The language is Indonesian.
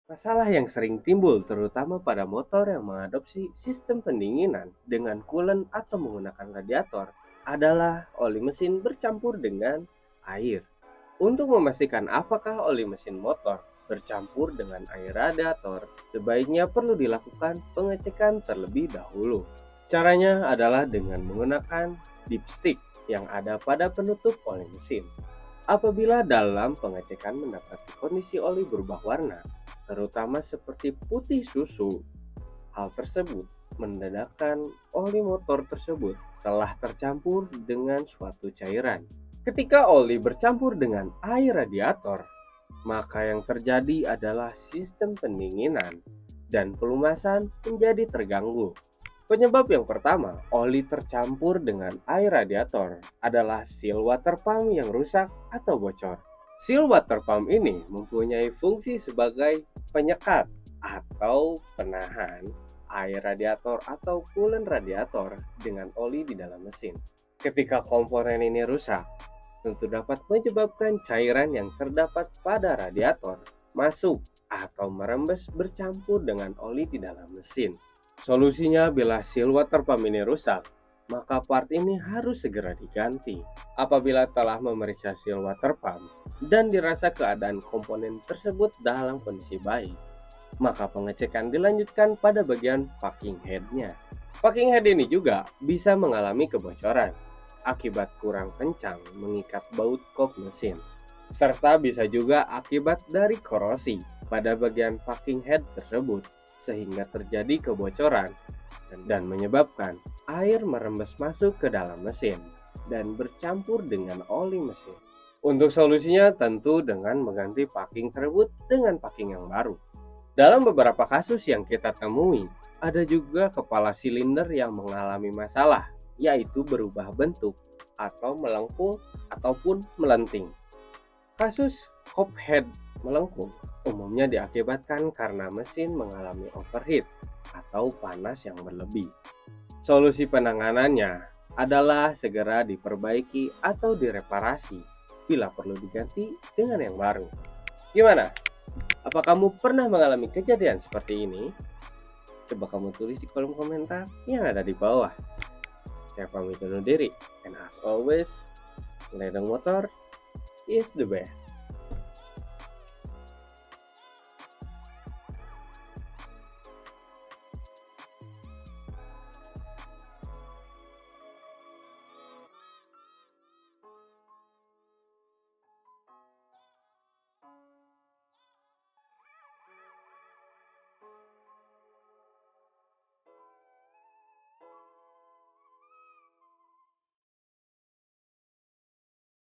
Masalah yang sering timbul terutama pada motor yang mengadopsi sistem pendinginan dengan coolant atau menggunakan radiator adalah oli mesin bercampur dengan air. Untuk memastikan apakah oli mesin motor bercampur dengan air radiator, sebaiknya perlu dilakukan pengecekan terlebih dahulu. Caranya adalah dengan menggunakan dipstick yang ada pada penutup oli mesin. Apabila dalam pengecekan mendapati kondisi oli berubah warna, terutama seperti putih susu, hal tersebut menandakan oli motor tersebut telah tercampur dengan suatu cairan. Ketika oli bercampur dengan air radiator, maka yang terjadi adalah sistem pendinginan dan pelumasan menjadi terganggu. Penyebab yang pertama, oli tercampur dengan air radiator adalah seal water pump yang rusak atau bocor. Seal water pump ini mempunyai fungsi sebagai penyekat atau penahan air radiator atau coolant radiator dengan oli di dalam mesin. Ketika komponen ini rusak, tentu dapat menyebabkan cairan yang terdapat pada radiator masuk atau merembes bercampur dengan oli di dalam mesin. Solusinya bila seal water pump ini rusak, maka part ini harus segera diganti. Apabila telah memeriksa seal water pump dan dirasa keadaan komponen tersebut dalam kondisi baik, maka pengecekan dilanjutkan pada bagian packing head-nya. Packing head ini juga bisa mengalami kebocoran akibat kurang kencang mengikat baut kop mesin, serta bisa juga akibat dari korosi pada bagian packing head tersebut sehingga terjadi kebocoran dan menyebabkan air merembes masuk ke dalam mesin dan bercampur dengan oli mesin. Untuk solusinya tentu dengan mengganti packing tersebut dengan packing yang baru. Dalam beberapa kasus yang kita temui, ada juga kepala silinder yang mengalami masalah, yaitu berubah bentuk atau melengkung ataupun melenting. Kasus hop head melengkung umumnya diakibatkan karena mesin mengalami overheat atau panas yang berlebih. Solusi penanganannya adalah segera diperbaiki atau direparasi bila perlu diganti dengan yang baru. Gimana? Apa kamu pernah mengalami kejadian seperti ini? Coba kamu tulis di kolom komentar yang ada di bawah. Saya pamit undur diri, and as always, ledeng motor is the best.